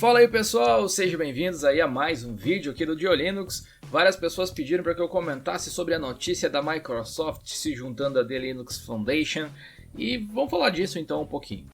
Fala aí pessoal, sejam bem-vindos aí a mais um vídeo aqui do DioLinux. Várias pessoas pediram para que eu comentasse sobre a notícia da Microsoft se juntando à The Linux Foundation e vamos falar disso então um pouquinho.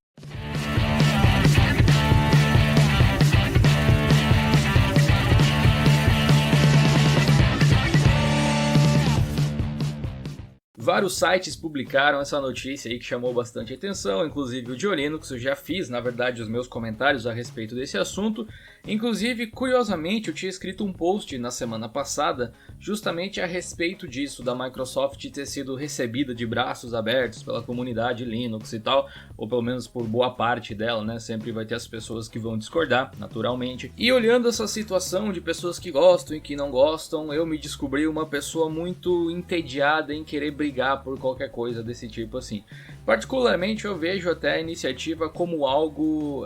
Vários sites publicaram essa notícia aí que chamou bastante atenção, inclusive o DioLinux. Eu já fiz, na verdade, os meus comentários a respeito desse assunto. Inclusive, curiosamente, eu tinha escrito um post na semana passada justamente a respeito disso, da Microsoft ter sido recebida de braços abertos pela comunidade Linux e tal, ou pelo menos por boa parte dela, né? Sempre vai ter as pessoas que vão discordar, naturalmente. E olhando essa situação de pessoas que gostam e que não gostam, eu me descobri uma pessoa muito entediada em querer brigar por qualquer coisa desse tipo assim. Particularmente eu vejo até a iniciativa como algo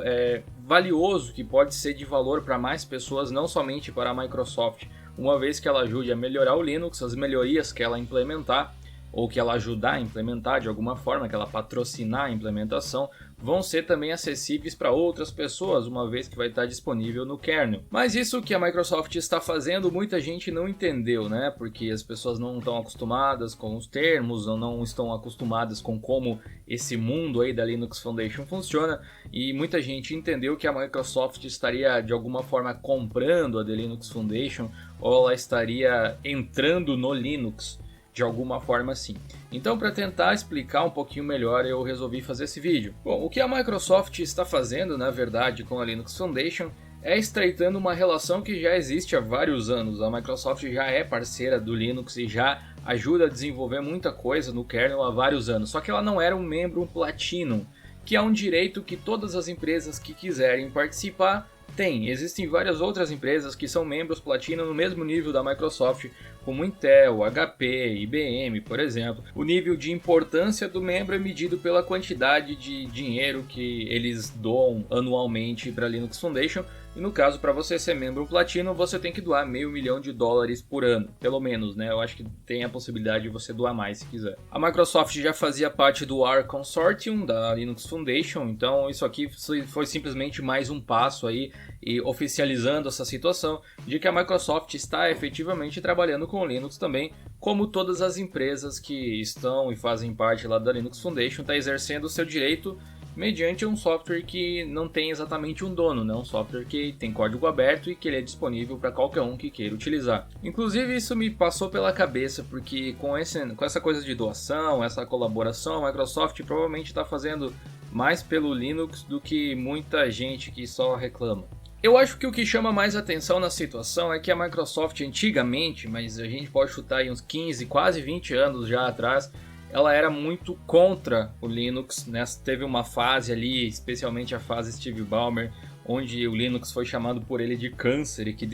valioso, que pode ser de valor para mais pessoas, não somente para a Microsoft, uma vez que ela ajude a melhorar o Linux, as melhorias que ela implementar, ou que ela ajudar a implementar de alguma forma, que ela patrocinar a implementação, vão ser também acessíveis para outras pessoas, uma vez que vai estar disponível no kernel. Mas isso que a Microsoft está fazendo, muita gente não entendeu, né? Porque as pessoas não estão acostumadas com os termos, ou não estão acostumadas com como esse mundo aí da Linux Foundation funciona, e muita gente entendeu que a Microsoft estaria de alguma forma comprando a The Linux Foundation, ou ela estaria entrando no Linux de alguma forma assim. Então, para tentar explicar um pouquinho melhor, eu resolvi fazer esse vídeo. Bom, o que a Microsoft está fazendo, na verdade, com a Linux Foundation é estreitando uma relação que já existe há vários anos. A Microsoft já é parceira do Linux e já ajuda a desenvolver muita coisa no kernel há vários anos. Só que ela não era um membro Platinum, que é um direito que todas as empresas que quiserem participar têm. Existem várias outras empresas que são membros Platinum no mesmo nível da Microsoft, como Intel, HP, IBM, por exemplo. O nível de importância do membro é medido pela quantidade de dinheiro que eles doam anualmente para a Linux Foundation. E no caso, para você ser membro Platinum, você tem que doar $500 milhões por ano, pelo menos, né? Eu acho que tem a possibilidade de você doar mais se quiser. A Microsoft já fazia parte do R Consortium da Linux Foundation, então isso aqui foi simplesmente mais um passo aí e oficializando essa situação de que a Microsoft está efetivamente trabalhando com o Linux também, como todas as empresas que estão e fazem parte lá da Linux Foundation está exercendo o seu direito mediante um software que não tem exatamente um dono, né? Um software que tem código aberto e que ele é disponível para qualquer um que queira utilizar. Inclusive isso me passou pela cabeça, porque com essa coisa de doação, essa colaboração, a Microsoft provavelmente está fazendo mais pelo Linux do que muita gente que só reclama. Eu acho que o que chama mais atenção na situação é que a Microsoft antigamente, mas a gente pode chutar aí uns 15, quase 20 anos já atrás, ela era muito contra o Linux, né? Teve uma fase ali, especialmente a fase Steve Ballmer, onde o Linux foi chamado por ele de câncer e que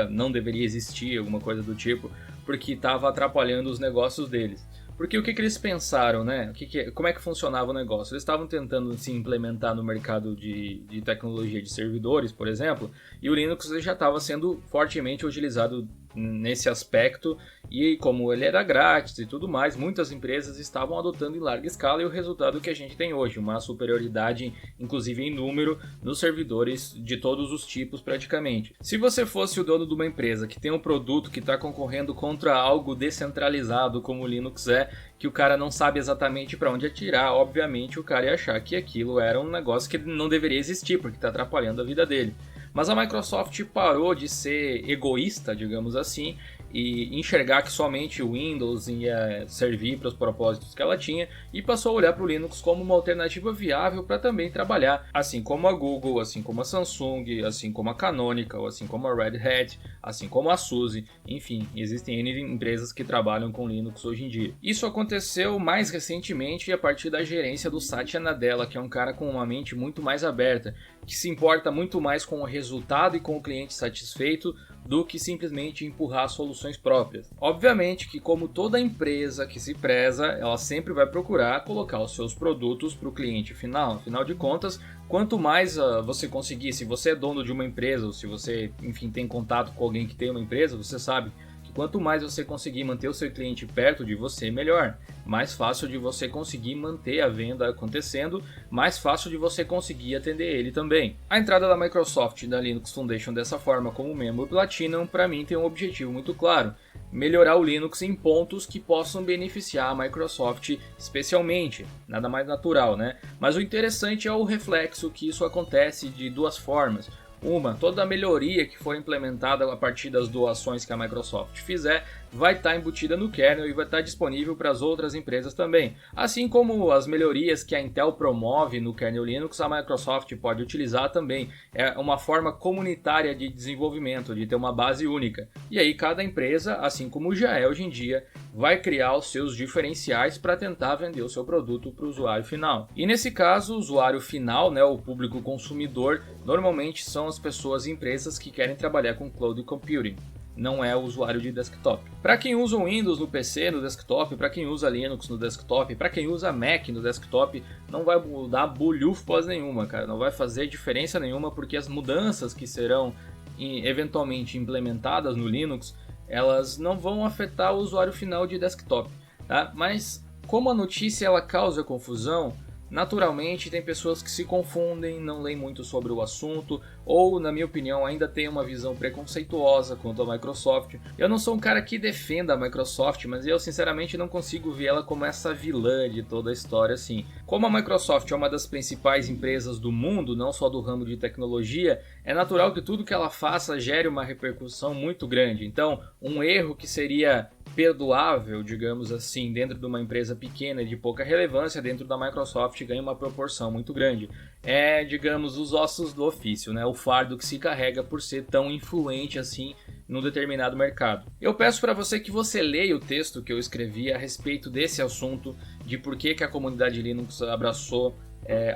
não deveria existir, alguma coisa do tipo, porque estava atrapalhando os negócios deles. Porque o que eles pensaram, né? Como é que funcionava o negócio? Eles estavam tentando se implementar no mercado de tecnologia de servidores, por exemplo, e o Linux já estava sendo fortemente utilizado nesse aspecto, e como ele era grátis e tudo mais, muitas empresas estavam adotando em larga escala, e o resultado que a gente tem hoje, uma superioridade inclusive em número nos servidores de todos os tipos praticamente. Se você fosse o dono de uma empresa que tem um produto que está concorrendo contra algo descentralizado como o Linux que o cara não sabe exatamente para onde atirar, obviamente o cara ia achar que aquilo era um negócio que não deveria existir, porque está atrapalhando a vida dele. Mas a Microsoft parou de ser egoísta, digamos assim, e enxergar que somente o Windows ia servir para os propósitos que ela tinha, e passou a olhar para o Linux como uma alternativa viável para também trabalhar, assim como a Google, assim como a Samsung, assim como a Canonical, assim como a Red Hat, assim como a SUSE, enfim, existem N empresas que trabalham com Linux hoje em dia. Isso aconteceu mais recentemente a partir da gerência do Satya Nadella, que é um cara com uma mente muito mais aberta, que se importa muito mais com o resultado e com o cliente satisfeito do que simplesmente empurrar soluções próprias. Obviamente que, como toda empresa que se preza, ela sempre vai procurar colocar os seus produtos para o cliente final. Afinal de contas, quanto mais você conseguir, se você é dono de uma empresa ou se você, enfim, tem contato com alguém que tem uma empresa, você sabe que quanto mais você conseguir manter o seu cliente perto de você, melhor. Mais fácil de você conseguir manter a venda acontecendo, mais fácil de você conseguir atender ele também. A entrada da Microsoft e da Linux Foundation dessa forma como membro Platinum, para mim tem um objetivo muito claro: melhorar o Linux em pontos que possam beneficiar a Microsoft especialmente. Nada mais natural, né? Mas o interessante é o reflexo que isso acontece de duas formas. Uma, toda a melhoria que for implementada a partir das doações que a Microsoft fizer vai estar embutida no kernel e vai estar disponível para as outras empresas também. Assim como as melhorias que a Intel promove no kernel Linux, a Microsoft pode utilizar também. É uma forma comunitária de desenvolvimento, de ter uma base única. E aí cada empresa, assim como já é hoje em dia, vai criar os seus diferenciais para tentar vender o seu produto para o usuário final. E nesse caso, o usuário final, né, o público consumidor, normalmente são as pessoas e empresas que querem trabalhar com cloud computing. Não é o usuário de desktop. Para quem usa o Windows no PC, no desktop, para quem usa Linux no desktop, para quem usa Mac no desktop, não vai mudar bulhufas nenhuma, cara. Não vai fazer diferença nenhuma, porque as mudanças que serão eventualmente implementadas no Linux, elas não vão afetar o usuário final de desktop, tá? Mas como a notícia ela causa confusão, naturalmente tem pessoas que se confundem, não leem muito sobre o assunto, ou, na minha opinião, ainda tem uma visão preconceituosa quanto à Microsoft. Eu não sou um cara que defenda a Microsoft, mas eu sinceramente não consigo ver ela como essa vilã de toda a história assim. Como a Microsoft é uma das principais empresas do mundo, não só do ramo de tecnologia, é natural que tudo que ela faça gere uma repercussão muito grande. Então, um erro que seria perdoável, digamos assim, dentro de uma empresa pequena e de pouca relevância, dentro da Microsoft ganha uma proporção muito grande. É, digamos, os ossos do ofício, né? O fardo que se carrega por ser tão influente assim num determinado mercado. Eu peço para você que você leia o texto que eu escrevi a respeito desse assunto, de por que a comunidade Linux abraçou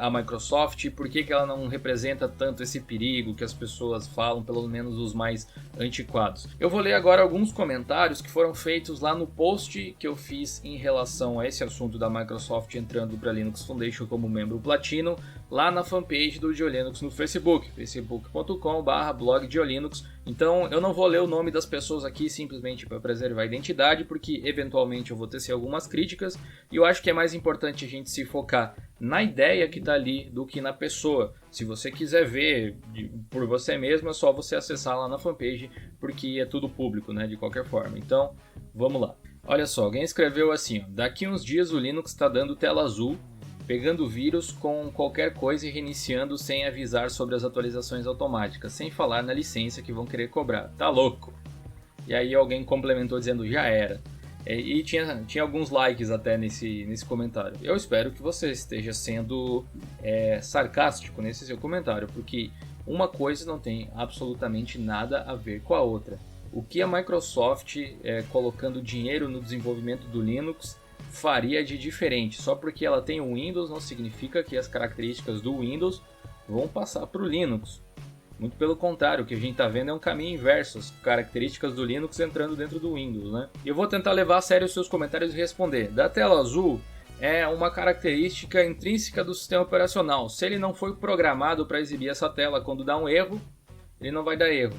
a Microsoft e por que ela não representa tanto esse perigo que as pessoas falam, pelo menos os mais antiquados. Eu vou ler agora alguns comentários que foram feitos lá no post que eu fiz em relação a esse assunto da Microsoft entrando para a Linux Foundation como membro Platinum, lá na fanpage do GeoLinux no Facebook, facebook.com/blog-geolinux. Então eu não vou ler o nome das pessoas aqui simplesmente para preservar a identidade, porque eventualmente eu vou tecer algumas críticas e eu acho que é mais importante a gente se focar na ideia que está ali do que na pessoa. Se você quiser ver por você mesmo, é só você acessar lá na fanpage, porque é tudo público, né, de qualquer forma. Então, vamos lá. Olha só, alguém escreveu assim, ó: daqui uns dias o Linux está dando tela azul, pegando vírus com qualquer coisa e reiniciando sem avisar sobre as atualizações automáticas, sem falar na licença que vão querer cobrar. Tá louco? E aí alguém complementou dizendo, já era. E tinha alguns likes até nesse comentário. Eu espero que você esteja sendo sarcástico nesse seu comentário, porque uma coisa não tem absolutamente nada a ver com a outra. O que a Microsoft, colocando dinheiro no desenvolvimento do Linux, faria de diferente? Só porque ela tem o Windows não significa que as características do Windows vão passar para o Linux. Muito pelo contrário, o que a gente está vendo é um caminho inverso, as características do Linux entrando dentro do Windows, né? E eu vou tentar levar a sério os seus comentários e responder. Da tela azul é uma característica intrínseca do sistema operacional. Se ele não foi programado para exibir essa tela quando dá um erro, ele não vai dar erro.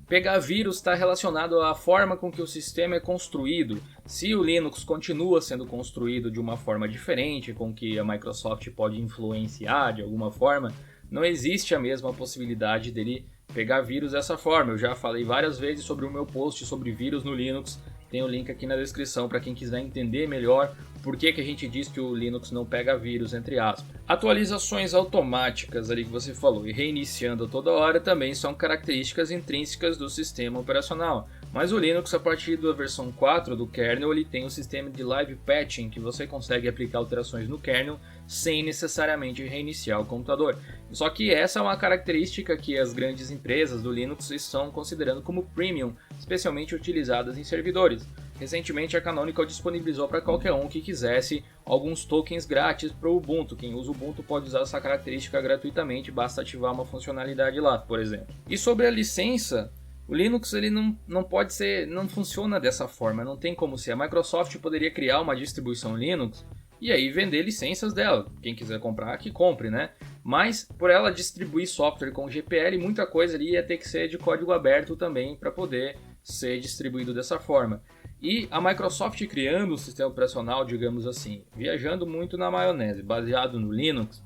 Pegar vírus está relacionado à forma com que o sistema é construído. Se o Linux continua sendo construído de uma forma diferente, com que a Microsoft pode influenciar de alguma forma, não existe a mesma possibilidade dele pegar vírus dessa forma. Eu já falei várias vezes sobre o meu post sobre vírus no Linux. Tem o link aqui na descrição para quem quiser entender melhor por que a gente diz que o Linux não pega vírus, entre aspas. Atualizações automáticas ali que você falou e reiniciando toda hora também são características intrínsecas do sistema operacional. Mas o Linux, a partir da versão 4 do kernel, ele tem um sistema de live patching que você consegue aplicar alterações no kernel sem necessariamente reiniciar o computador. Só que essa é uma característica que as grandes empresas do Linux estão considerando como premium, especialmente utilizadas em servidores. Recentemente a Canonical disponibilizou para qualquer um que quisesse alguns tokens grátis para o Ubuntu. Quem usa o Ubuntu pode usar essa característica gratuitamente, basta ativar uma funcionalidade lá, por exemplo. E sobre a licença, o Linux ele não pode ser, não funciona dessa forma, não tem como ser. A Microsoft poderia criar uma distribuição Linux e aí vender licenças dela. Quem quiser comprar, que compre, né? Mas por ela distribuir software com GPL, muita coisa ali ia ter que ser de código aberto também para poder ser distribuído dessa forma. E a Microsoft criando um sistema operacional, digamos assim, viajando muito na maionese, baseado no Linux,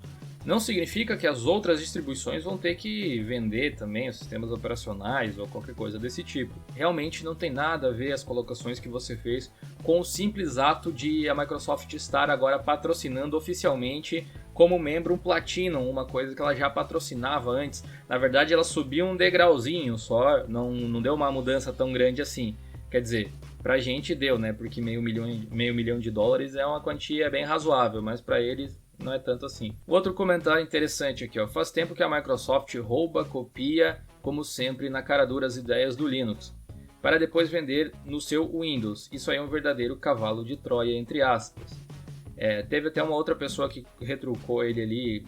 não significa que as outras distribuições vão ter que vender também os sistemas operacionais ou qualquer coisa desse tipo. Realmente não tem nada a ver as colocações que você fez com o simples ato de a Microsoft estar agora patrocinando oficialmente como membro um Platinum, uma coisa que ela já patrocinava antes. Na verdade, ela subiu um degrauzinho só, não deu uma mudança tão grande assim. Quer dizer, pra gente deu, né? Porque meio milhão de dólares é uma quantia bem razoável, mas pra eles não é tanto assim. Outro comentário interessante aqui, ó. Faz tempo que a Microsoft rouba, copia, como sempre, na cara dura as ideias do Linux, para depois vender no seu Windows. Isso aí é um verdadeiro cavalo de Troia, entre aspas. Teve até uma outra pessoa que retrucou ele ali,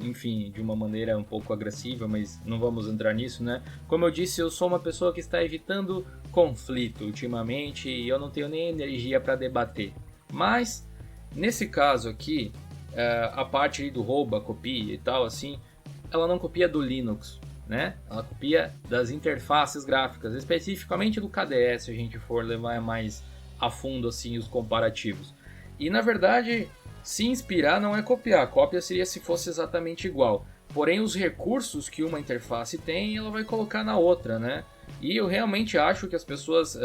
enfim, de uma maneira um pouco agressiva, mas não vamos entrar nisso, né? Como eu disse, eu sou uma pessoa que está evitando conflito ultimamente e eu não tenho nem energia para debater. Mas, nesse caso aqui, a parte do rouba, copia e tal, assim, ela não copia do Linux, né? Ela copia das interfaces gráficas, especificamente do KDE, se a gente for levar mais a fundo assim os comparativos. E na verdade, se inspirar não é copiar, cópia seria se fosse exatamente igual. Porém, os recursos que uma interface tem, ela vai colocar na outra, né? E eu realmente acho que as pessoas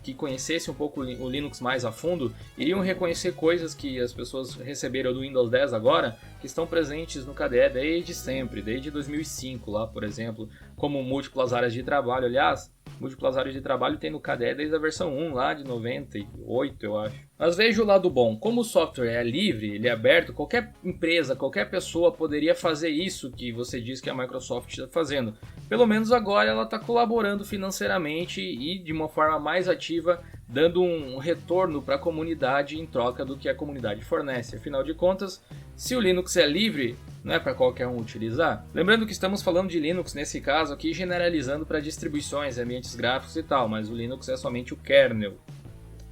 que conhecessem um pouco o Linux mais a fundo iriam reconhecer coisas que as pessoas receberam do Windows 10 agora, que estão presentes no KDE desde sempre, desde 2005 lá, por exemplo, como múltiplas áreas de trabalho. Aliás, múltiplas áreas de trabalho tem no KDE desde a versão 1 lá de 98, eu acho. Mas veja o lado bom, como o software é livre, ele é aberto, qualquer empresa, qualquer pessoa poderia fazer isso que você diz que a Microsoft está fazendo. Pelo menos agora ela está colaborando financeiramente e de uma forma mais ativa, dando um retorno para a comunidade em troca do que a comunidade fornece. Afinal de contas, se o Linux é livre, não é para qualquer um utilizar. Lembrando que estamos falando de Linux nesse caso aqui, generalizando para distribuições, ambientes gráficos e tal, mas o Linux é somente o kernel.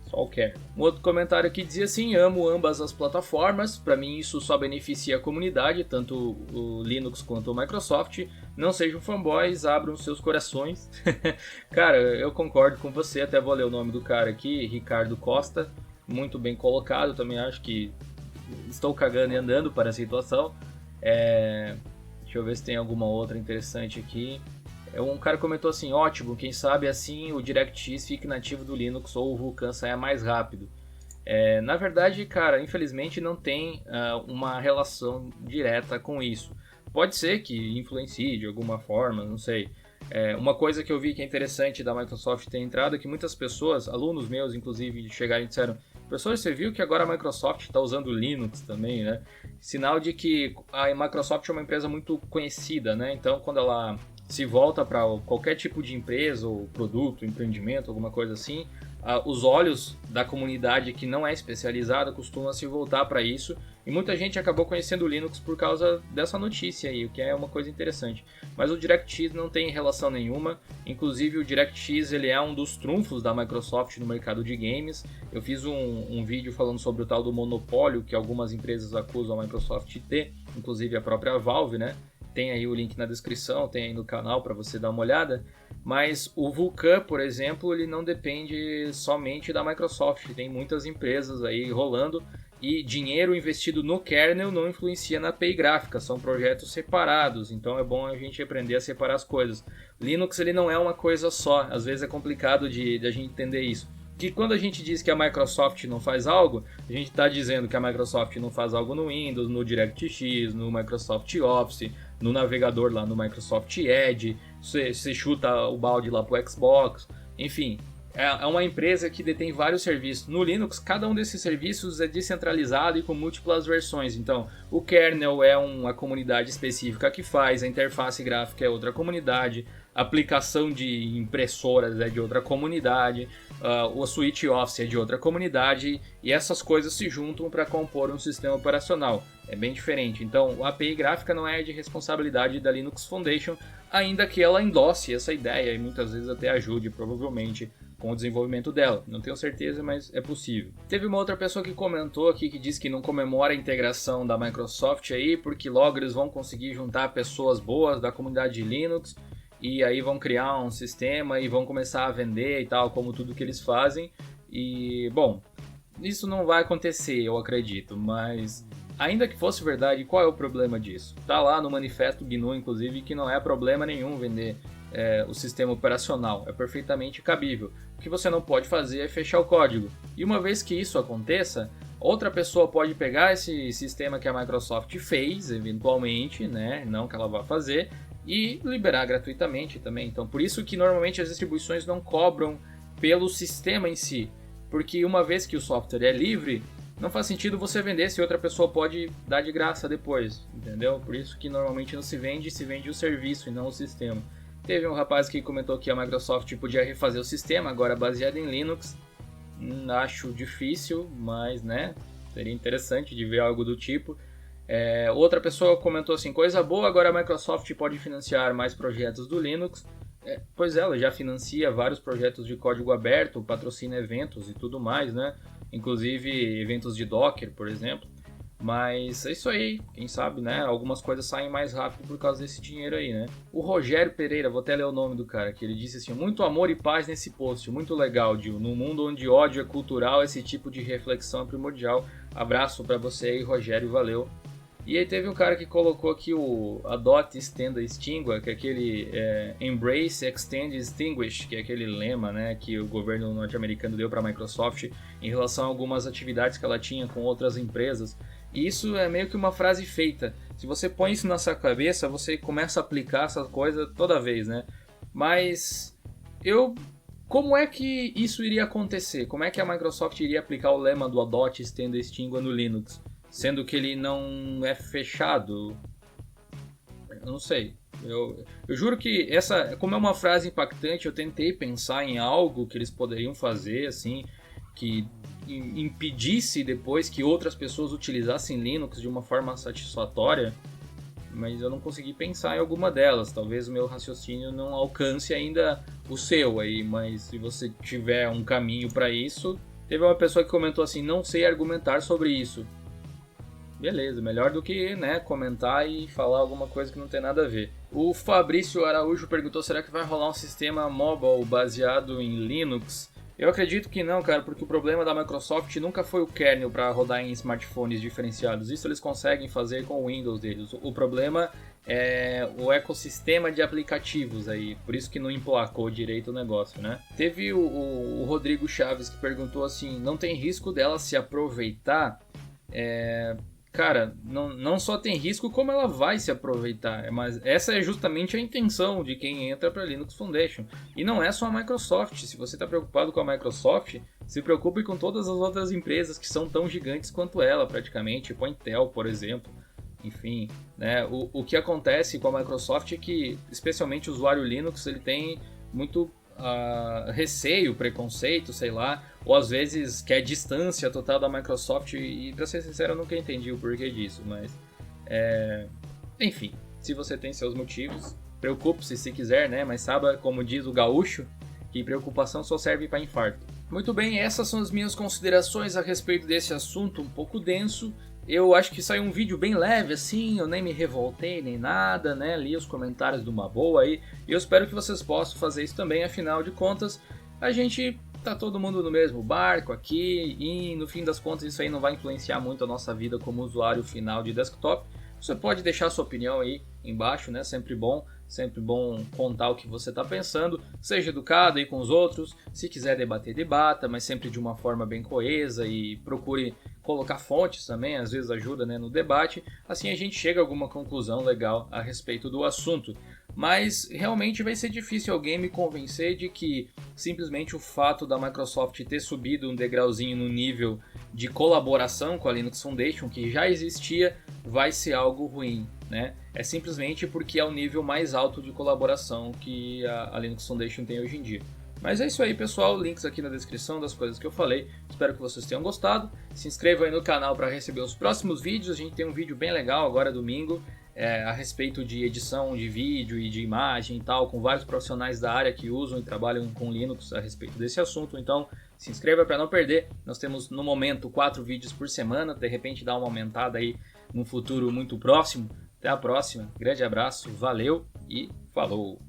Só o kernel. Um outro comentário aqui dizia assim: amo ambas as plataformas, para mim isso só beneficia a comunidade, tanto o Linux quanto o Microsoft. Não sejam fanboys, abram seus corações. Cara, eu concordo com você, até vou ler o nome do cara aqui, Ricardo Costa, muito bem colocado, também acho que estou cagando e andando para a situação. Deixa eu ver se tem alguma outra interessante aqui. Um cara comentou assim: ótimo, quem sabe assim o DirectX fique nativo do Linux ou o Vulkan saia mais rápido. Na verdade, cara, infelizmente não tem uma relação direta com isso. Pode ser que influencie de alguma forma, não sei. Uma coisa que eu vi que é interessante da Microsoft ter entrado é que muitas pessoas, alunos meus inclusive, chegaram e disseram: professor, você viu que agora a Microsoft está usando Linux também, né? Sinal de que a Microsoft é uma empresa muito conhecida, né? Então, quando ela se volta para qualquer tipo de empresa ou produto, empreendimento, alguma coisa assim, os olhos da comunidade que não é especializada costumam se voltar para isso, e muita gente acabou conhecendo o Linux por causa dessa notícia aí, o que é uma coisa interessante. Mas o DirectX não tem relação nenhuma, inclusive o DirectX ele é um dos trunfos da Microsoft no mercado de games. Eu fiz um vídeo falando sobre o tal do monopólio que algumas empresas acusam a Microsoft de ter, inclusive a própria Valve, né? Tem aí o link na descrição, tem aí no canal para você dar uma olhada. Mas o Vulkan, por exemplo, ele não depende somente da Microsoft. Tem muitas empresas aí rolando e dinheiro investido no kernel não influencia na API gráfica. São projetos separados, então é bom a gente aprender a separar as coisas. Linux ele não é uma coisa só, às vezes é complicado de a gente entender isso. Que quando a gente diz que a Microsoft não faz algo, a gente está dizendo que a Microsoft não faz algo no Windows, no DirectX, no Microsoft Office, no navegador lá no Microsoft Edge, você chuta o balde lá pro Xbox, enfim, é uma empresa que detém vários serviços. No Linux, cada um desses serviços é descentralizado e com múltiplas versões. Então, o kernel é uma comunidade específica que faz, a interface gráfica é outra comunidade, a aplicação de impressoras é de outra comunidade, o Switch Office é de outra comunidade, e essas coisas se juntam para compor um sistema operacional. É bem diferente. Então, a API gráfica não é de responsabilidade da Linux Foundation, ainda que ela endosse essa ideia e muitas vezes até ajude, provavelmente, com o desenvolvimento dela. Não tenho certeza, mas é possível. Teve uma outra pessoa que comentou aqui que diz que não comemora a integração da Microsoft aí, porque logo eles vão conseguir juntar pessoas boas da comunidade de Linux e aí vão criar um sistema e vão começar a vender e tal, como tudo que eles fazem. E, bom, isso não vai acontecer, eu acredito, mas ainda que fosse verdade, qual é o problema disso? Tá lá no manifesto GNU, inclusive, que não é problema nenhum vender o sistema operacional, é perfeitamente cabível. O que você não pode fazer é fechar o código. E uma vez que isso aconteça, outra pessoa pode pegar esse sistema que a Microsoft fez, eventualmente, né, não que ela vá fazer, e liberar gratuitamente também. Então, por isso que normalmente as distribuições não cobram pelo sistema em si, porque uma vez que o software é livre, não faz sentido você vender se outra pessoa pode dar de graça depois, entendeu? Por isso que normalmente não se vende o serviço e não o sistema. Teve um rapaz que comentou que a Microsoft podia refazer o sistema, agora baseado em Linux. Acho difícil, mas né, seria interessante de ver algo do tipo. Outra pessoa comentou assim, coisa boa, agora a Microsoft pode financiar mais projetos do Linux. Pois é, ela já financia vários projetos de código aberto, patrocina eventos e tudo mais, né? Inclusive eventos de Docker, por exemplo. Mas é isso aí, quem sabe, né? Algumas coisas saem mais rápido por causa desse dinheiro aí, né? O Rogério Pereira, vou até ler o nome do cara, que ele disse assim: muito amor e paz nesse post, muito legal, Gil. No mundo onde ódio é cultural, esse tipo de reflexão é primordial. Abraço pra você aí, Rogério, valeu. E aí teve um cara que colocou aqui o Adote, Extenda, Extingua, que é aquele Embrace, Extend, Extinguish, que é aquele lema, né, que o governo norte-americano deu para a Microsoft em relação a algumas atividades que ela tinha com outras empresas. E isso é meio que uma frase feita. Se você põe isso na sua cabeça, você começa a aplicar essa coisa toda vez, né? Mas como é que isso iria acontecer? Como é que a Microsoft iria aplicar o lema do Adote, Extenda, Extingua no Linux? Sendo que ele não é fechado. Eu não sei. Eu juro que como é uma frase impactante, eu tentei pensar em algo que eles poderiam fazer, assim, que impedisse depois que outras pessoas utilizassem Linux de uma forma satisfatória, mas eu não consegui pensar em alguma delas. Talvez o meu raciocínio não alcance ainda o seu aí, mas se você tiver um caminho para isso... Teve uma pessoa que comentou assim, não sei argumentar sobre isso. Beleza, melhor do que, né, comentar e falar alguma coisa que não tem nada a ver. O Fabrício Araújo perguntou, será que vai rolar um sistema mobile baseado em Linux? Eu acredito que não, cara, porque o problema da Microsoft nunca foi o kernel para rodar em smartphones diferenciados. Isso eles conseguem fazer com o Windows deles. O problema é o ecossistema de aplicativos aí, por isso que não emplacou direito o negócio, né? Teve o Rodrigo Chaves que perguntou assim, não tem risco dela se aproveitar? Cara, não só tem risco, como ela vai se aproveitar. Mas essa é justamente a intenção de quem entra para Linux Foundation. E não é só a Microsoft. Se você está preocupado com a Microsoft, se preocupe com todas as outras empresas que são tão gigantes quanto ela, praticamente. Tipo a Intel, por exemplo. Enfim, né? O que acontece com a Microsoft é que, especialmente o usuário Linux, ele tem muito... receio, preconceito, sei lá, ou às vezes quer distância total da Microsoft e pra ser sincero eu nunca entendi o porquê disso, mas enfim, se você tem seus motivos, preocupe-se se quiser, né, mas saiba, como diz o gaúcho, que preocupação só serve para infarto. Muito bem, essas são as minhas considerações a respeito desse assunto um pouco denso. Eu acho que saiu um vídeo bem leve assim, eu nem me revoltei nem nada, né? Li os comentários de uma boa aí. E eu espero que vocês possam fazer isso também, afinal de contas, a gente tá todo mundo no mesmo barco aqui e no fim das contas isso aí não vai influenciar muito a nossa vida como usuário final de desktop. Você pode deixar sua opinião aí embaixo, né? Sempre bom contar o que você está pensando. Seja educado aí com os outros. Se quiser debater, debata, mas sempre de uma forma bem coesa e procure colocar fontes também, às vezes ajuda, né, no debate. Assim a gente chega a alguma conclusão legal a respeito do assunto. Mas realmente vai ser difícil alguém me convencer de que simplesmente o fato da Microsoft ter subido um degrauzinho no nível de colaboração com a Linux Foundation, que já existia, vai ser algo ruim, né? É simplesmente porque é o nível mais alto de colaboração que a Linux Foundation tem hoje em dia. Mas é isso aí, pessoal. Links aqui na descrição das coisas que eu falei. Espero que vocês tenham gostado. Se inscreva aí no canal para receber os próximos vídeos. A gente tem um vídeo bem legal agora domingo a respeito de edição de vídeo e de imagem e tal, com vários profissionais da área que usam e trabalham com Linux a respeito desse assunto. Então se inscreva para não perder. Nós temos no momento 4 vídeos por semana. De repente dá uma aumentada aí num futuro muito próximo. Até a próxima. Grande abraço, valeu e falou!